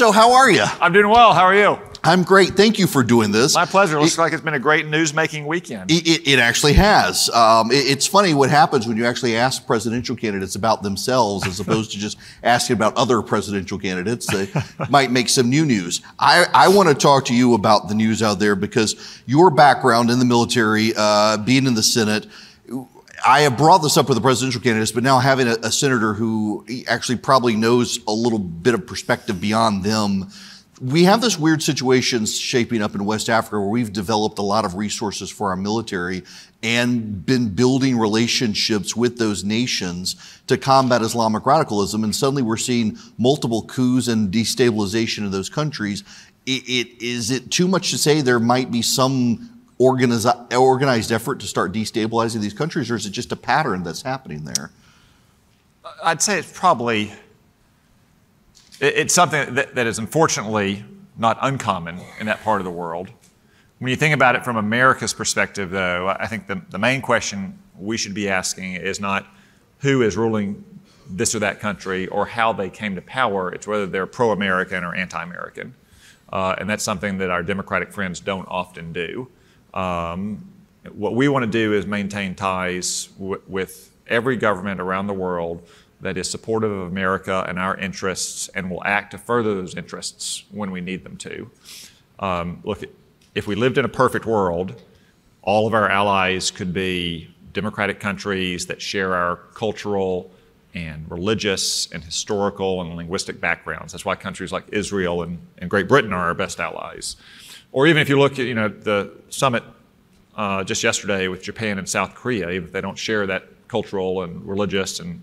So how are you? I'm doing well. How are you? I'm great. Thank you for doing this. My pleasure. Looks like it's been a great news-making weekend. It actually has. It's funny what happens when you actually ask presidential candidates about themselves as opposed to just asking about other presidential candidates. They might make some new news. I want to talk to you about the news out there because your background in the military, being in the Senate, I have brought this up with the presidential candidates, but now having a senator who actually probably knows a little bit of perspective beyond them, we have this weird situation shaping up in West Africa where we've developed a lot of resources for our military and been building relationships with those nations to combat Islamic radicalism. And suddenly we're seeing multiple coups and destabilization in those countries. Is it too much to say there might be some organized effort to start destabilizing these countries, or is it just a pattern that's happening there? I'd say it's something that is unfortunately not uncommon in that part of the world. When you think about it from America's perspective, though, I think the main question we should be asking is not who is ruling this or that country or how they came to power. It's whether they're pro-American or anti-American. And that's something that our Democratic friends don't often do. What we want to do is maintain ties with every government around the world that is supportive of America and our interests and will act to further those interests when we need them to. Look, if we lived in a perfect world, all of our allies could be democratic countries that share our cultural and religious and historical and linguistic backgrounds. That's why countries like Israel and Great Britain are our best allies. Or even if you look at the summit just yesterday with Japan and South Korea, even if they don't share that cultural and religious and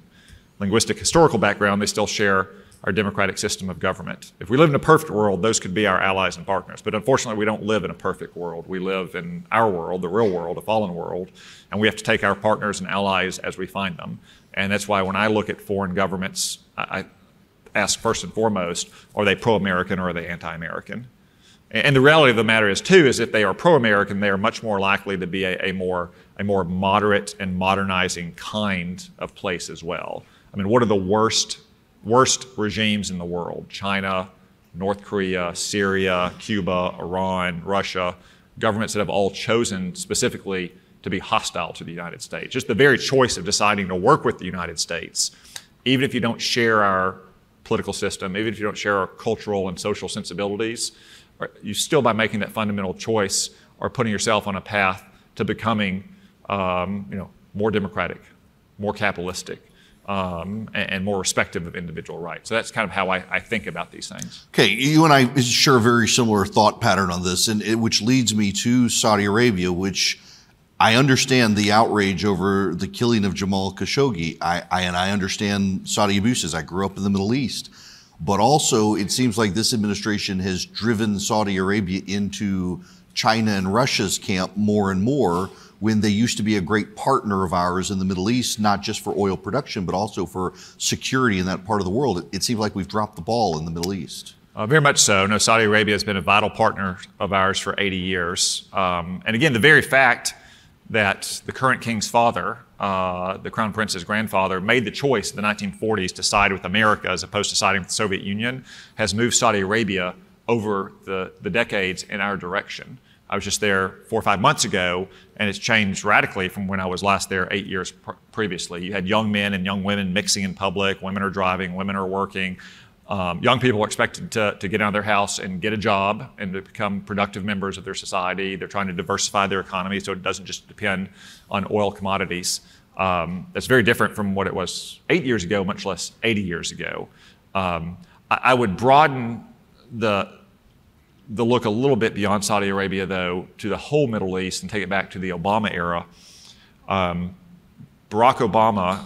linguistic historical background, they still share our democratic system of government. If we lived in a perfect world, those could be our allies and partners. But unfortunately, we don't live in a perfect world. We live in our world, the real world, a fallen world, and we have to take our partners and allies as we find them. And that's why when I look at foreign governments, I ask first and foremost, are they pro-American or are they anti-American? And the reality of the matter is, too, is if they are pro-American, they are much more likely to be a more moderate and modernizing kind of place as well. I mean, what are the worst regimes in the world? China, North Korea, Syria, Cuba, Iran, Russia, governments that have all chosen specifically to be hostile to the United States. Just the very choice of deciding to work with the United States, even if you don't share our political system, even if you don't share our cultural and social sensibilities, you still, by making that fundamental choice, are putting yourself on a path to becoming more democratic, more capitalistic, and more respective of individual rights. So that's kind of how I think about these things. Okay, you and I share a very similar thought pattern on this, which leads me to Saudi Arabia, which I understand the outrage over the killing of Jamal Khashoggi. I understand Saudi abuses. I grew up in the Middle East. But also, it seems like this administration has driven Saudi Arabia into China and Russia's camp more and more, when they used to be a great partner of ours in the Middle East, not just for oil production, but also for security in that part of the world. It seems like we've dropped the ball in the Middle East. Very much so. No, Saudi Arabia has been a vital partner of ours for 80 years. And again, the very fact that the current king's father, the Crown Prince's grandfather, made the choice in the 1940s to side with America as opposed to siding with the Soviet Union, has moved Saudi Arabia over the decades in our direction. I was just there 4 or 5 months ago, and it's changed radically from when I was last there 8 years previously. You had young men and young women mixing in public. Women are driving, women are working. Young people are expected to get out of their house and get a job and to become productive members of their society. They're trying to diversify their economy so it doesn't just depend on oil commodities. That's very different from what it was 8 years ago, much less 80 years ago. I would broaden the look a little bit beyond Saudi Arabia, though, to the whole Middle East and take it back to the Obama era. Barack Obama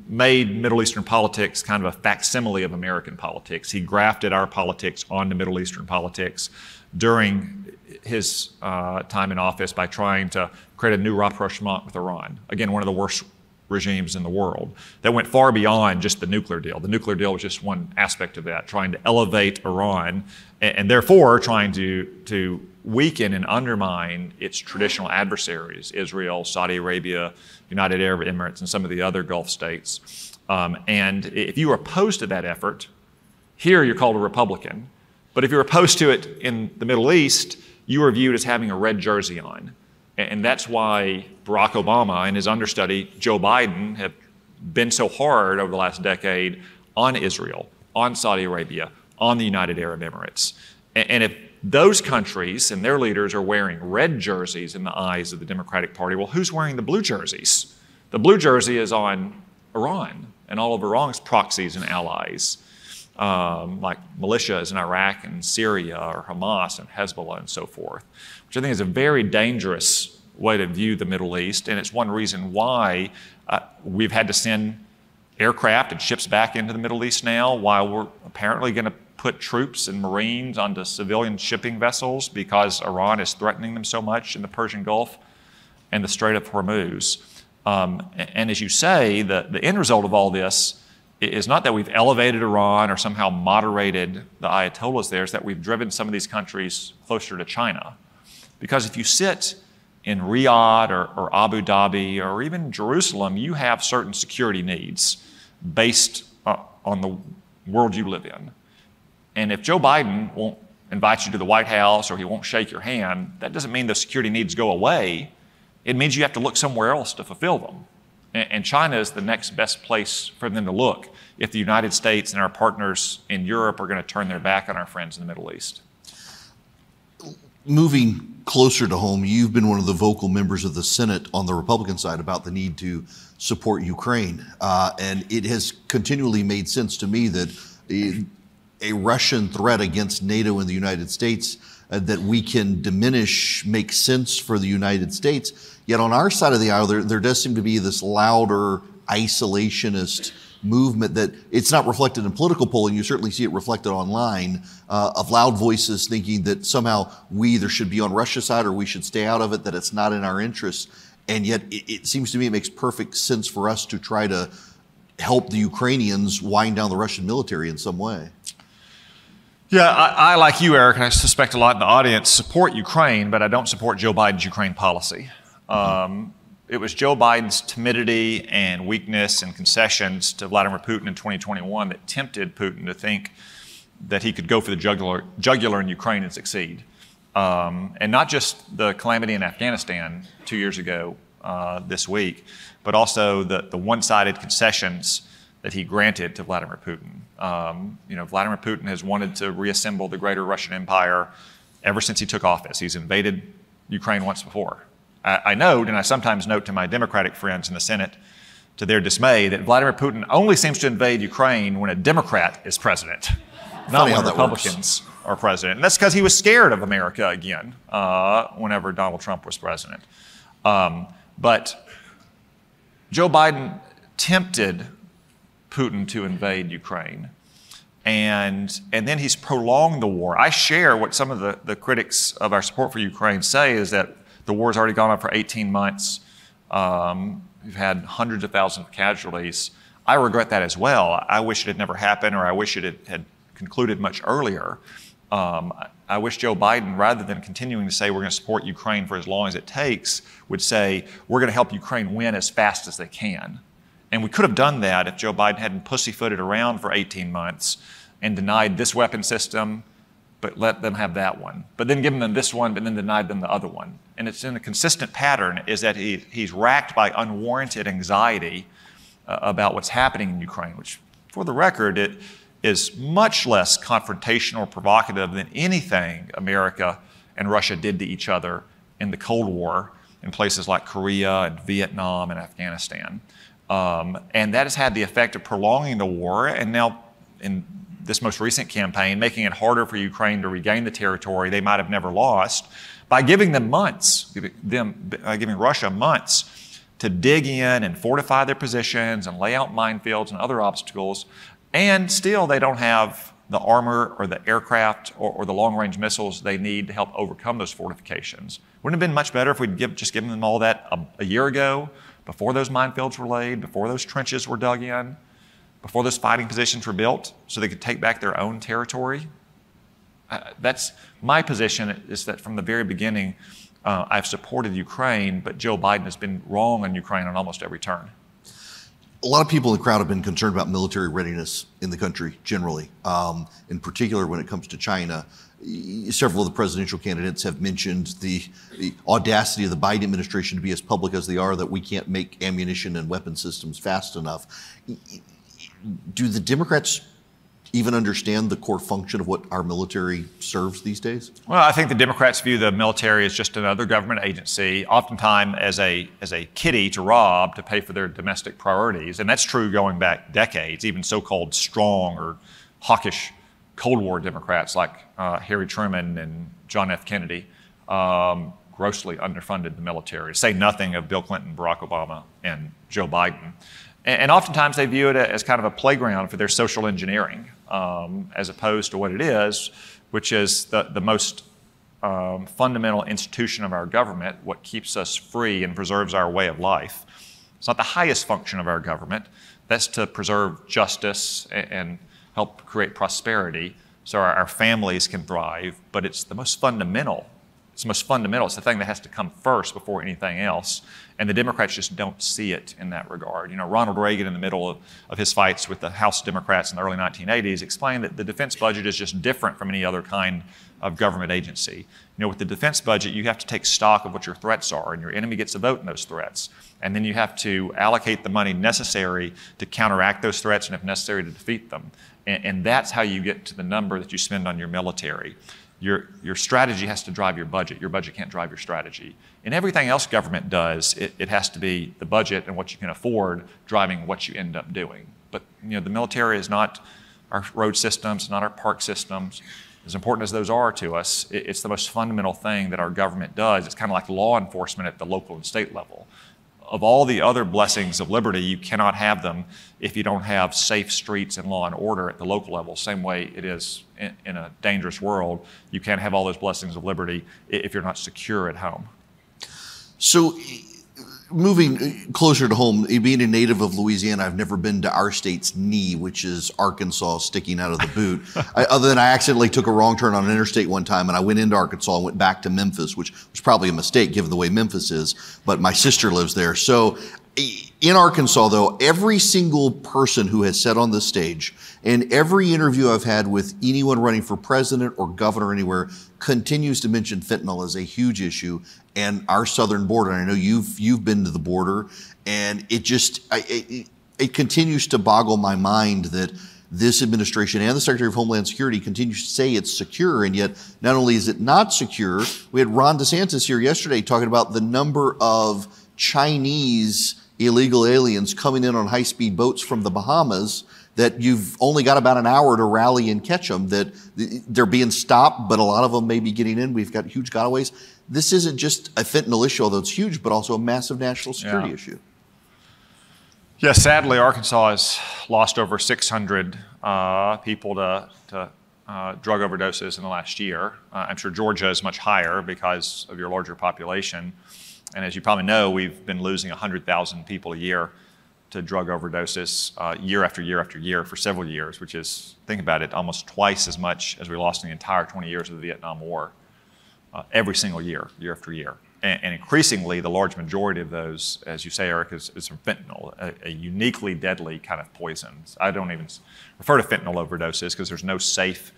made Middle Eastern politics kind of a facsimile of American politics. He grafted our politics onto Middle Eastern politics during his time in office by trying to create a new rapprochement with Iran. Again, one of the worst regimes in the world that went far beyond just the nuclear deal. The nuclear deal was just one aspect of that, trying to elevate Iran and therefore trying to weaken and undermine its traditional adversaries, Israel, Saudi Arabia, United Arab Emirates, and some of the other Gulf states. And if you were opposed to that effort, Here, you're called a Republican. But if you're opposed to it in the Middle East, you are viewed as having a red jersey on. And that's why Barack Obama and his understudy, Joe Biden, have been so hard over the last decade on Israel, on Saudi Arabia, on the United Arab Emirates. And if those countries and their leaders are wearing red jerseys in the eyes of the Democratic Party, well, who's wearing the blue jerseys? The blue jersey is on Iran and all of Iran's proxies and allies, like militias in Iraq and Syria, or Hamas and Hezbollah and so forth, which I think is a very dangerous way to view the Middle East. And it's one reason why we've had to send aircraft and ships back into the Middle East now, while we're apparently going to put troops and Marines onto civilian shipping vessels because Iran is threatening them so much in the Persian Gulf and the Strait of Hormuz. And as you say, the end result of all this is not that we've elevated Iran or somehow moderated the Ayatollahs there, it's that we've driven some of these countries closer to China. Because if you sit in Riyadh or Abu Dhabi or even Jerusalem, you have certain security needs based on the world you live in. And if Joe Biden won't invite you to the White House or he won't shake your hand, that doesn't mean the security needs go away. It means you have to look somewhere else to fulfill them. And China is the next best place for them to look if the United States and our partners in Europe are going to turn their back on our friends in the Middle East. Moving closer to home, you've been one of the vocal members of the Senate on the Republican side about the need to support Ukraine. And it has continually made sense to me that a Russian threat against NATO and the United States that we can diminish makes sense for the United States. Yet on our side of the aisle, there does seem to be this louder isolationist movement that it's not reflected in political polling. You certainly see it reflected online of loud voices thinking that somehow we either should be on Russia's side or we should stay out of it, that it's not in our interest. And yet it seems to me it makes perfect sense for us to try to help the Ukrainians wind down the Russian military in some way. Yeah, I like you, Eric, and I suspect a lot in the audience, support Ukraine, but I don't support Joe Biden's Ukraine policy. It was Joe Biden's timidity and weakness and concessions to Vladimir Putin in 2021 that tempted Putin to think that he could go for the jugular in Ukraine and succeed. And not just the calamity in Afghanistan 2 years ago this week, but also the one-sided concessions that he granted to Vladimir Putin. Vladimir Putin has wanted to reassemble the greater Russian Empire ever since he took office. He's invaded Ukraine once before. I note, and I sometimes note to my Democratic friends in the Senate, to their dismay, that Vladimir Putin only seems to invade Ukraine when a Democrat is president, not when Republicans are president. And that's because he was scared of America again whenever Donald Trump was president. But Joe Biden tempted Putin to invade Ukraine. And then he's prolonged the war. I share what some of the critics of our support for Ukraine say, is that the war's already gone on for 18 months. We've had hundreds of thousands of casualties. I regret that as well. I wish it had never happened, or I wish it had concluded much earlier. I wish Joe Biden, rather than continuing to say we're going to support Ukraine for as long as it takes, would say we're going to help Ukraine win as fast as they can. And we could have done that if Joe Biden hadn't pussyfooted around for 18 months and denied this weapon system, but let them have that one. But then given them this one, but then denied them the other one. And it's in a consistent pattern, is that he's racked by unwarranted anxiety about what's happening in Ukraine, which, for the record, it is much less confrontational or provocative than anything America and Russia did to each other in the Cold War in places like Korea and Vietnam and Afghanistan. And that has had the effect of prolonging the war, and now in this most recent campaign, making it harder for Ukraine to regain the territory they might have never lost by giving them months, giving Russia months to dig in and fortify their positions and lay out minefields and other obstacles, and still they don't have the armor or the aircraft or the long-range missiles they need to help overcome those fortifications. Wouldn't it have been much better if we'd just given them all that a year ago, before those minefields were laid, before those trenches were dug in, before those fighting positions were built, so they could take back their own territory? That's my position, is that from the very beginning, I've supported Ukraine, but Joe Biden has been wrong on Ukraine on almost every turn. A lot of people in the crowd have been concerned about military readiness in the country generally, in particular when it comes to China. Several of the presidential candidates have mentioned the audacity of the Biden administration to be as public as they are, that we can't make ammunition and weapon systems fast enough. Do the Democrats even understand the core function of what our military serves these days? Well, I think the Democrats view the military as just another government agency, oftentimes as a kitty to rob to pay for their domestic priorities. And that's true going back decades. Even so-called strong or hawkish Cold War Democrats like Harry Truman and John F. Kennedy grossly underfunded the military, to say nothing of Bill Clinton, Barack Obama, and Joe Biden. And oftentimes they view it as kind of a playground for their social engineering, as opposed to what it is, which is the most fundamental institution of our government, what keeps us free and preserves our way of life. It's not the highest function of our government. That's to preserve justice and help create prosperity so our families can thrive, but it's the most fundamental. It's the most fundamental. It's the thing that has to come first before anything else. And the Democrats just don't see it in that regard. You know, Ronald Reagan, in the middle of his fights with the House Democrats in the early 1980s, explained that the defense budget is just different from any other kind of government agency. You know, with the defense budget, you have to take stock of what your threats are, and your enemy gets a vote in those threats. And then you have to allocate the money necessary to counteract those threats and, if necessary, to defeat them. And that's how you get to the number that you spend on your military. Your strategy has to drive your budget. Your budget can't drive your strategy. And everything else government does, it has to be the budget and what you can afford driving what you end up doing. But you know, the military is not our road systems, not our park systems. As important as those are to us, it's the most fundamental thing that our government does. It's kind of like law enforcement at the local and state level. Of all the other blessings of liberty, you cannot have them if you don't have safe streets and law and order at the local level. Same way it is in a dangerous world. You can't have all those blessings of liberty if you're not secure at home. So, moving closer to home, being a native of Louisiana, I've never been to our state's knee, which is Arkansas sticking out of the boot. Other than I accidentally took a wrong turn on an interstate one time, and I went into Arkansas and went back to Memphis, which was probably a mistake given the way Memphis is, but my sister lives there. So in Arkansas, though, every single person who has said on this stage, and every interview I've had with anyone running for president or governor anywhere, continues to mention fentanyl as a huge issue and our southern border. And I know you've been to the border, and it continues to boggle my mind that this administration and the Secretary of Homeland Security continues to say it's secure, and yet not only is it not secure, we had Ron DeSantis here yesterday talking about the number of Chinese illegal aliens coming in on high-speed boats from the Bahamas that you've only got about an hour to rally and catch them, that they're being stopped, but a lot of them may be getting in. We've got huge gotaways. This isn't just a fentanyl issue, although it's huge, but also a massive national security issue. Yeah, sadly, Arkansas has lost over 600 people to drug overdoses in the last year. I'm sure Georgia is much higher because of your larger population. And as you probably know, we've been losing 100,000 people a year to drug overdoses year after year after year for several years, which is, think about it, almost twice as much as we lost in the entire 20 years of the Vietnam War. Every single year, year after year. And increasingly, the large majority of those, as you say, Eric, is from fentanyl, a uniquely deadly kind of poison. I don't even refer to fentanyl overdoses because there's no safe,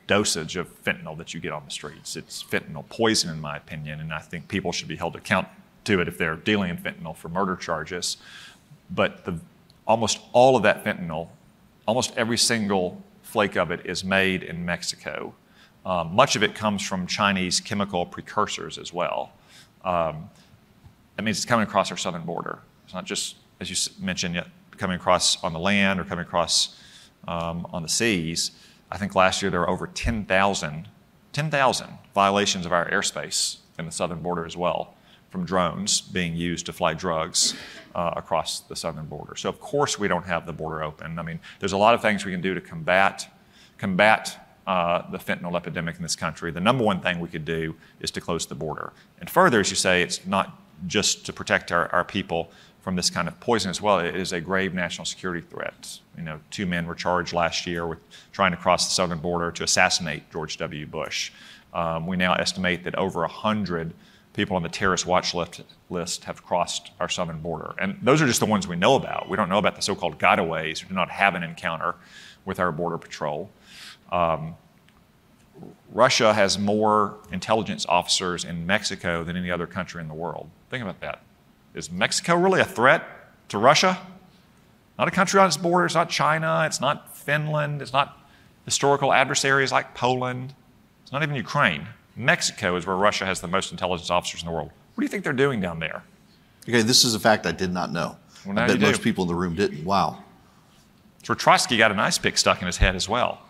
dosage of fentanyl that you get on the streets. It's fentanyl poison, in my opinion, and I think people should be held to account to it if they're dealing in fentanyl for murder charges. But almost all of that fentanyl, almost every single flake of it is made in Mexico. Much of it comes from Chinese chemical precursors as well. That means it's coming across our southern border. It's not just, as you mentioned, yet coming across on the land or coming across on the seas. I think last year there were over 10,000 violations of our airspace in the southern border as well, from drones being used to fly drugs across the southern border. So of course we don't have the border open. I mean, there's a lot of things we can do to combat the fentanyl epidemic in this country. The number one thing we could do is to close the border. And further, as you say, it's not just to protect our people from this kind of poison as well. It is a grave national security threat. 2 men were charged last year with trying to cross the southern border to assassinate George W. Bush. We now estimate that over 100 people on the terrorist watch list have crossed our southern border. And those are just the ones we know about. We don't know about the so-called gotaways who do not have an encounter with our border patrol. Russia has more intelligence officers in Mexico than any other country in the world. Think about that. Is Mexico really a threat to Russia? Not a country on its border. It's not China. It's not Finland. It's not historical adversaries like Poland. It's not even Ukraine. Mexico is where Russia has the most intelligence officers in the world. What do you think they're doing down there? Okay, this is a fact I did not know. Well, now I bet you do. most people in the room didn't. Wow. So Trotsky got an ice pick stuck in his head as well.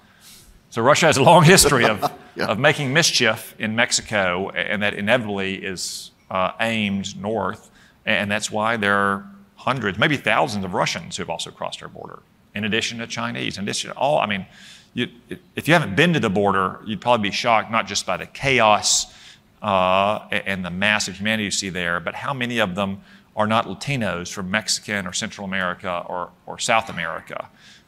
So Russia has a long history of, Yeah. of making mischief in Mexico, and that inevitably is aimed north. And that's why there are hundreds, maybe thousands of Russians who have also crossed our border, in addition to Chinese, in addition to all. I mean, if you haven't been to the border, you'd probably be shocked not just by the chaos and the massive humanity you see there, but how many of them are not Latinos from Mexican or Central America or South America.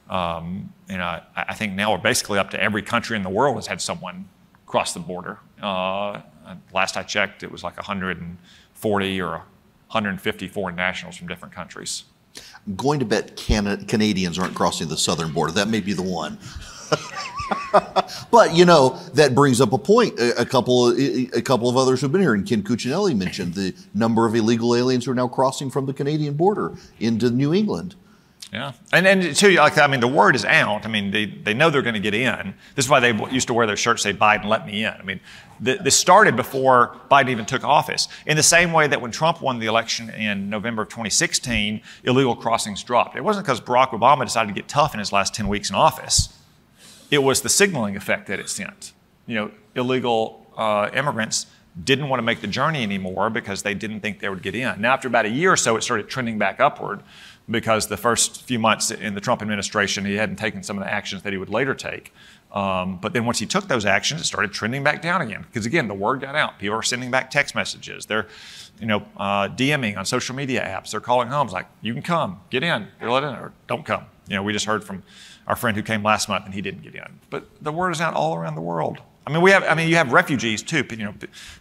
I think now we're basically up to every country in the world has had someone cross the border. Last I checked, it was like 140 or 150 foreign nationals from different countries. I'm going to bet Canadians aren't crossing the southern border. That may be the one. But, that brings up a point. A couple of others who've been here, and Ken Cuccinelli mentioned the number of illegal aliens who are now crossing from the Canadian border into New England. Yeah, and too, the word is out. They know they're going to get in. This is why they used to wear their shirts say, "Biden, let me in." This started before Biden even took office. In the same way that when Trump won the election in November of 2016, illegal crossings dropped. It wasn't because Barack Obama decided to get tough in his last 10 weeks in office. It was the signaling effect that it sent. Illegal immigrants didn't want to make the journey anymore because they didn't think they would get in. Now, after about a year or so, it started trending back upward, because the first few months in the Trump administration, he hadn't taken some of the actions that he would later take. But then once he took those actions, it started trending back down again. Because again, the word got out. People are sending back text messages. They're, DMing on social media apps. They're calling homes like, you can come, get in, you're let in, or don't come. We just heard from our friend who came last month and he didn't get in. But the word is out all around the world. You have refugees too.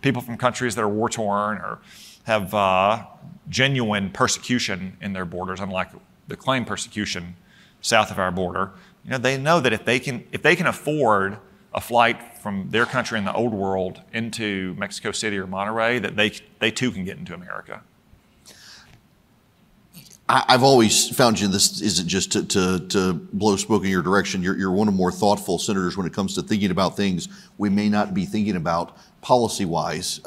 People from countries that are war torn or have genuine persecution in their borders, unlike the claimed persecution south of our border. They know that if they can afford a flight from their country in the old world into Mexico City or Monterrey, that they too can get into America. I've always found you, this isn't just to blow smoke in your direction. You're one of the more thoughtful senators when it comes to thinking about things we may not be thinking about policy-wise.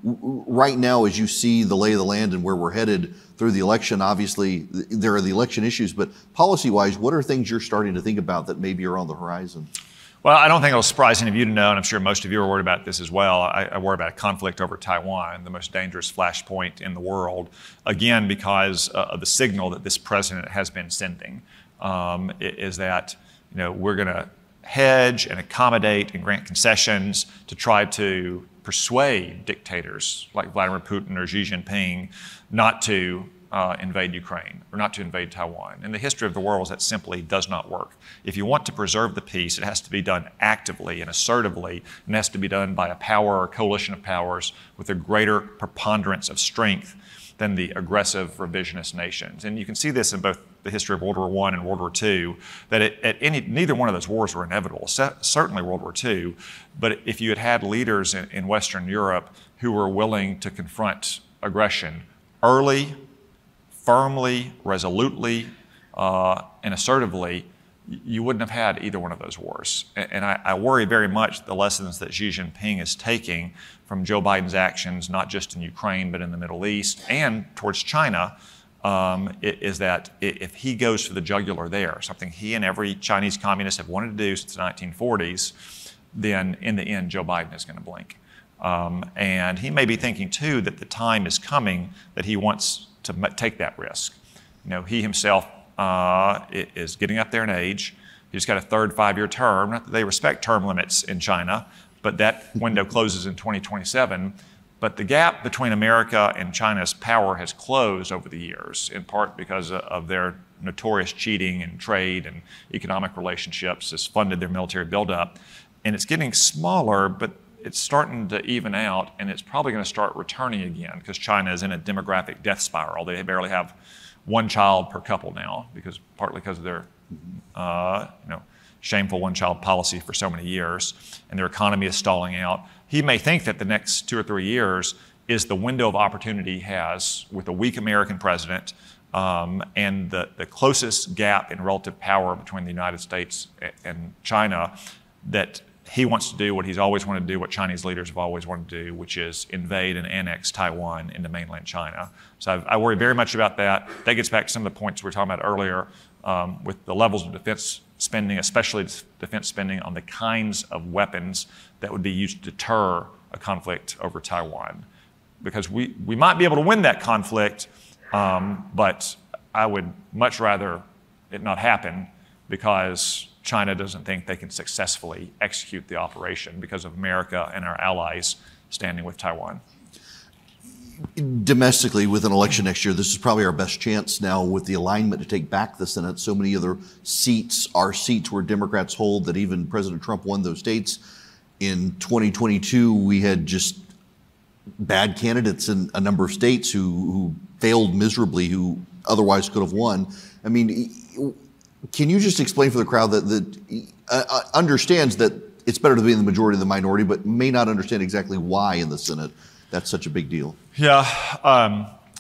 Right now, as you see the lay of the land and where we're headed through the election, obviously there are the election issues, but policy-wise, what are things you're starting to think about that maybe are on the horizon? Well, I don't think it'll surprise any of you to know, and I'm sure most of you are worried about this as well. I worry about a conflict over Taiwan, the most dangerous flashpoint in the world, again, because of the signal that this president has been sending, is that we're going to hedge and accommodate and grant concessions to try to persuade dictators like Vladimir Putin or Xi Jinping not to invade Ukraine or not to invade Taiwan. In the history of the world, that simply does not work. If you want to preserve the peace, it has to be done actively and assertively, and it has to be done by a power or coalition of powers with a greater preponderance of strength than the aggressive revisionist nations. And you can see this in both the history of World War I and World War II, that neither one of those wars were inevitable, certainly World War II, but if you had leaders in Western Europe who were willing to confront aggression early, firmly, resolutely, and assertively, you wouldn't have had either one of those wars. And I worry very much the lessons that Xi Jinping is taking from Joe Biden's actions, not just in Ukraine, but in the Middle East and towards China, is that if he goes for the jugular there, something he and every Chinese communist have wanted to do since the 1940s, then in the end, Joe Biden is going to blink. And he may be thinking too that the time is coming that he wants to take that risk. He himself is getting up there in age. He's got a third 5-year term. Not that they respect term limits in China, but that window closes in 2027. But the gap between America and China's power has closed over the years, in part because of their notorious cheating in trade and economic relationships has funded their military buildup. And it's getting smaller, but it's starting to even out, and it's probably going to start returning again because China is in a demographic death spiral. They barely have one child per couple now, partly because of their shameful one-child policy for so many years, and their economy is stalling out. He may think that the next 2 or 3 years is the window of opportunity he has with a weak American president and the closest gap in relative power between the United States and China, that he wants to do what he's always wanted to do, what Chinese leaders have always wanted to do, which is invade and annex Taiwan into mainland China. So I worry very much about that. That gets back to some of the points we were talking about earlier with the levels of defense spending, especially defense spending on the kinds of weapons that would be used to deter a conflict over Taiwan. Because we might be able to win that conflict, but I would much rather it not happen because China doesn't think they can successfully execute the operation because of America and our allies standing with Taiwan. Domestically, with an election next year, this is probably our best chance now with the alignment to take back the Senate. So many other seats are seats where Democrats hold that even President Trump won those states. In 2022, we had just bad candidates in a number of states who failed miserably, who otherwise could have won. I mean, can you just explain for the crowd that understands that it's better to be in the majority than the minority, but may not understand exactly why in the Senate that's such a big deal? Yeah,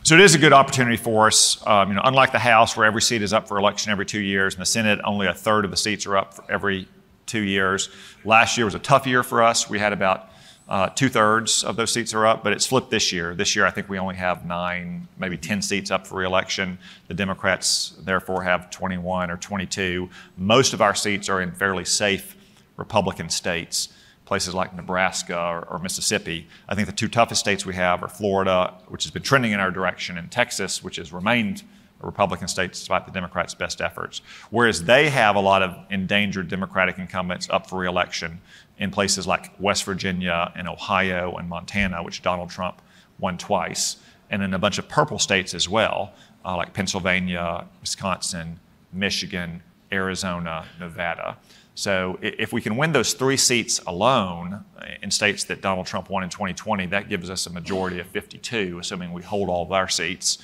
so it is a good opportunity for us. Unlike the House, where every seat is up for election every 2 years, in the Senate, only a third of the seats are up for every 2 years. Last year was a tough year for us. We had about 2/3 of those seats are up, but it's flipped this year. This year, I think we only have 9, maybe 10 seats up for re-election. The Democrats, therefore, have 21 or 22. Most of our seats are in fairly safe Republican states, places like Nebraska or Mississippi. I think the 2 toughest states we have are Florida, which has been trending in our direction, and Texas, which has remained a Republican state despite the Democrats' best efforts. Whereas they have a lot of endangered Democratic incumbents up for re-election in places like West Virginia and Ohio and Montana, which Donald Trump won twice, and in a bunch of purple states as well, like Pennsylvania, Wisconsin, Michigan, Arizona, Nevada. So if we can win those 3 seats alone in states that Donald Trump won in 2020, that gives us a majority of 52, assuming we hold all of our seats.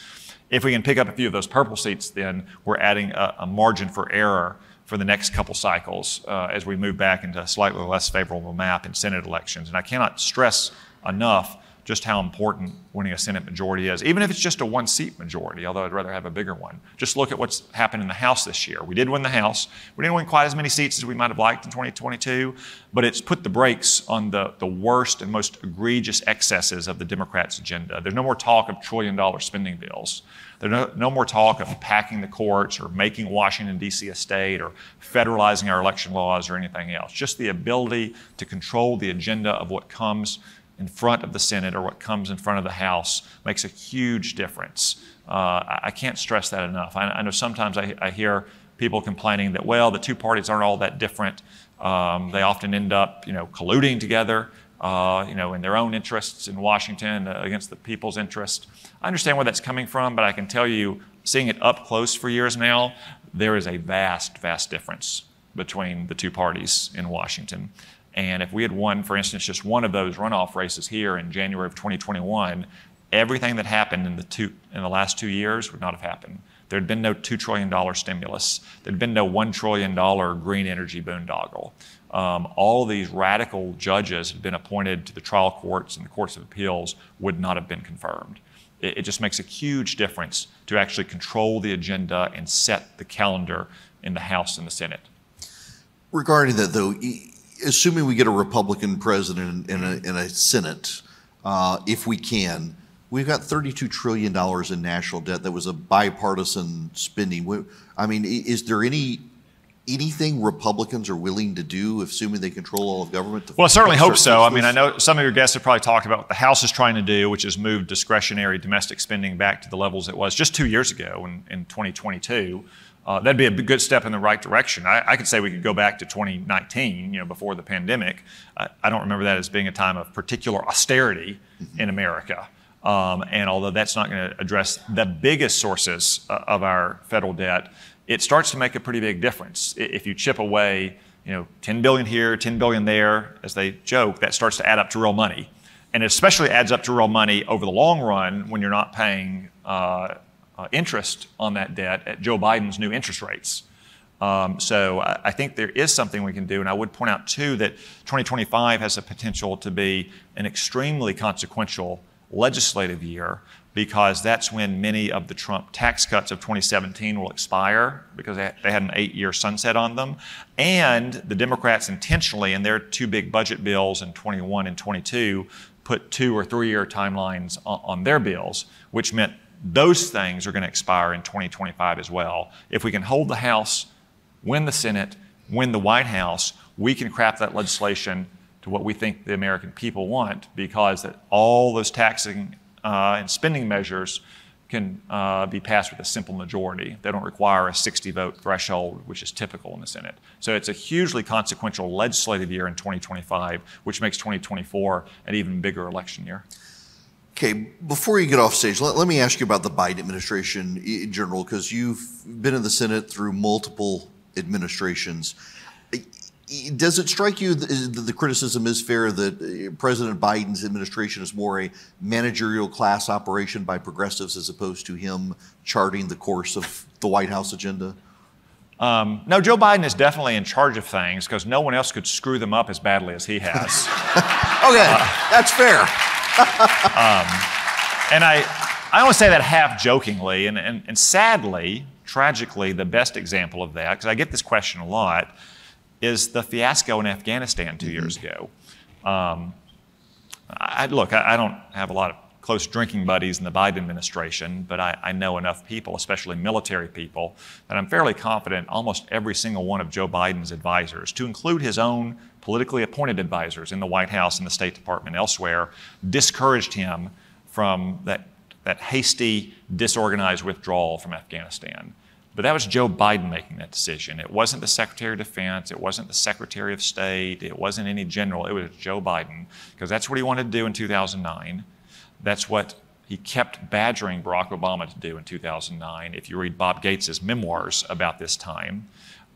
If we can pick up a few of those purple seats, then we're adding a margin for error for the next couple cycles as we move back into a slightly less favorable map in Senate elections. And I cannot stress enough just how important winning a Senate majority is, even if it's just a 1-seat majority, although I'd rather have a bigger one. Just look at what's happened in the House this year. We did win the House. We didn't win quite as many seats as we might have liked in 2022, but it's put the brakes on the worst and most egregious excesses of the Democrats' agenda. There's no more talk of trillion-dollar spending bills. There's no more talk of packing the courts or making Washington, D.C. a state or federalizing our election laws or anything else. Just the ability to control the agenda of what comes in front of the Senate or what comes in front of the House makes a huge difference. I can't stress that enough. I know sometimes I hear people complaining that, well, the 2 parties aren't all that different. They often end up, colluding together, in their own interests in Washington against the people's interest. I understand where that's coming from, but I can tell you, seeing it up close for years now, there is a vast, vast difference between the 2 parties in Washington. And if we had won, for instance, just one of those runoff races here in January of 2021, everything that happened in the last 2 years would not have happened. There had been no $2 trillion stimulus. There had been no $1 trillion green energy boondoggle. All of these radical judges had been appointed to the trial courts and the courts of appeals would not have been confirmed. It just makes a huge difference to actually control the agenda and set the calendar in the House and the Senate. Regarding that, though, assuming we get a Republican president in a Senate, if we can, we've got $32 trillion in national debt. That was a bipartisan spending. I mean, is there anything Republicans are willing to do, assuming they control all of government? Well, I certainly hope so. I mean, I know some of your guests have probably talked about what the House is trying to do, which is move discretionary domestic spending back to the levels it was just 2 years ago in 2022. That'd be a good step in the right direction. I could say we could go back to 2019, before the pandemic. I don't remember that as being a time of particular austerity in America. And although that's not going to address the biggest sources of our federal debt, it starts to make a pretty big difference. If you chip away $10 billion here, $10 billion there, as they joke, that starts to add up to real money. And it especially adds up to real money over the long run when you're not paying interest on that debt at Joe Biden's new interest rates. So I think there is something we can do. And I would point out, too, that 2025 has the potential to be an extremely consequential legislative year, because that's when many of the Trump tax cuts of 2017 will expire, because they had an 8-year sunset on them. And the Democrats intentionally, in their 2 big budget bills in 21 and 22, put 2 or 3 year timelines on their bills, which meant those things are going to expire in 2025 as well. If we can hold the House, win the Senate, win the White House, we can craft that legislation to what we think the American people want, because that all those taxing and spending measures can be passed with a simple majority. They don't require a 60-vote threshold, which is typical in the Senate. So it's a hugely consequential legislative year in 2025, which makes 2024 an even bigger election year. Okay, before you get off stage, let me ask you about the Biden administration in general, because you've been in the Senate through multiple administrations. Does it strike you that the criticism is fair that President Biden's administration is more a managerial class operation by progressives as opposed to him charting the course of the White House agenda? No, Joe Biden is definitely in charge of things, because no one else could screw them up as badly as he has. Okay, that's fair. And I only say that half jokingly, and sadly, tragically, the best example of that, because I get this question a lot, is the fiasco in Afghanistan 2 years ago. Look, I don't have a lot of close drinking buddies in the Biden administration, but I know enough people, especially military people, that I'm fairly confident almost every single one of Joe Biden's advisors, to include his own politically appointed advisors in the White House and the State Department elsewhere, discouraged him from that hasty, disorganized withdrawal from Afghanistan. But that was Joe Biden making that decision. It wasn't the Secretary of Defense. It wasn't the Secretary of State. It wasn't any general. It was Joe Biden, because that's what he wanted to do in 2009. That's what he kept badgering Barack Obama to do in 2009, if you read Bob Gates' memoirs about this time.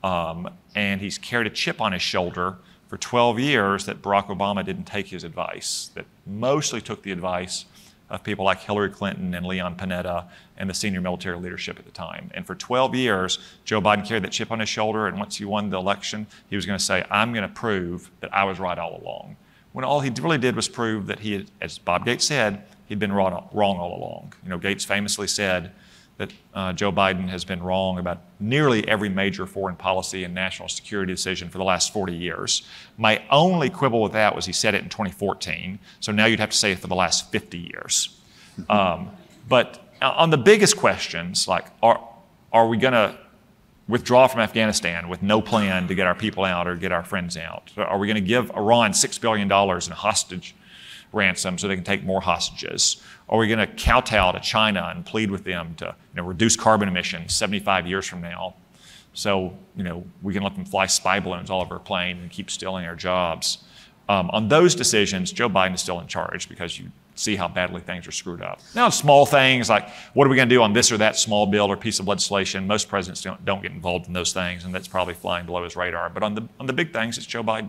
And he's carried a chip on his shoulder for 12 years that Barack Obama didn't take his advice, that mostly took the advice of people like Hillary Clinton and Leon Panetta and the senior military leadership at the time. And for 12 years, Joe Biden carried that chip on his shoulder, and once he won the election, he was going to say, I'm going to prove that I was right all along. When all he really did was prove that he had, as Bob Gates said, he'd been wrong all along. Gates famously said that Joe Biden has been wrong about nearly every major foreign policy and national security decision for the last 40 years. My only quibble with that was he said it in 2014, so now you'd have to say it for the last 50 years. But on the biggest questions, like are we going to withdraw from Afghanistan with no plan to get our people out or get our friends out? Are we going to give Iran $6 billion in hostage ransom so they can take more hostages? Are we going to kowtow to China and plead with them to reduce carbon emissions 75 years from now, so we can let them fly spy balloons all over our plane and keep stealing our jobs? On those decisions, Joe Biden is still in charge, because you see how badly things are screwed up. Now, small things like what are we going to do on this or that small bill or piece of legislation, most presidents don't get involved in those things, and that's probably flying below his radar. But on the big things, it's Joe Biden.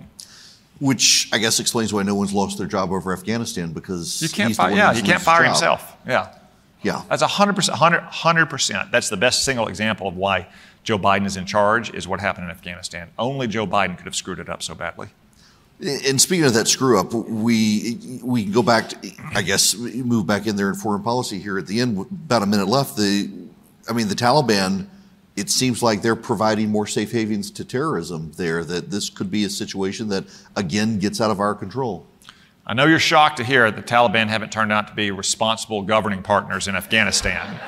Which I guess explains why no one's lost their job over Afghanistan, because you can't he can't fire himself. Yeah. That's 100%. That's the best single example of why Joe Biden is in charge, is what happened in Afghanistan. Only Joe Biden could have screwed it up so badly. And speaking of that screw up, we can go back to, I guess, move back in there in foreign policy here at the end. About a minute left. The Taliban, it seems like they're providing more safe havens to terrorism there, that this could be a situation that, again, gets out of our control. I know you're shocked to hear that the Taliban haven't turned out to be responsible governing partners in Afghanistan.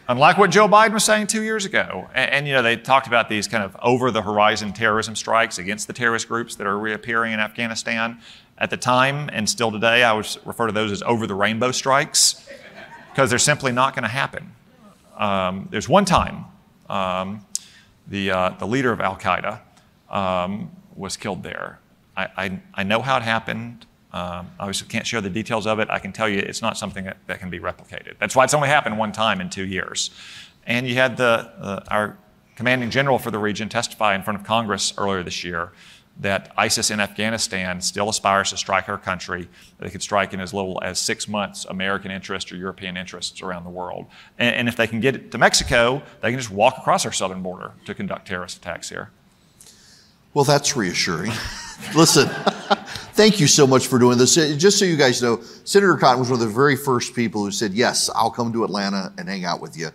Unlike what Joe Biden was saying 2 years ago. And they talked about these kind of over-the-horizon terrorism strikes against the terrorist groups that are reappearing in Afghanistan. At the time, and still today, I would refer to those as over-the-rainbow strikes, because they're simply not going to happen. There's one time the leader of Al-Qaeda was killed there. I know how it happened. Obviously can't share the details of it. I can tell you it's not something that can be replicated. That's why it's only happened one time in 2 years. And you had our commanding general for the region, testify in front of Congress earlier this year that ISIS in Afghanistan still aspires to strike our country. They could strike in as little as 6 months American interests or European interests around the world. And if they can get it to Mexico, they can just walk across our southern border to conduct terrorist attacks here. Well, that's reassuring. Listen, thank you so much for doing this. Just so you guys know, Senator Cotton was one of the very first people who said, yes, I'll come to Atlanta and hang out with you.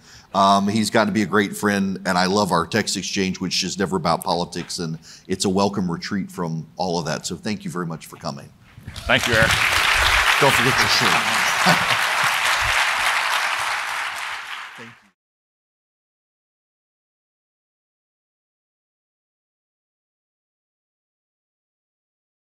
He's gotten to be a great friend, and I love our text exchange, which is never about politics, and it's a welcome retreat from all of that. So thank you very much for coming. Thank you, Eric. Don't forget your shirt. Thank you.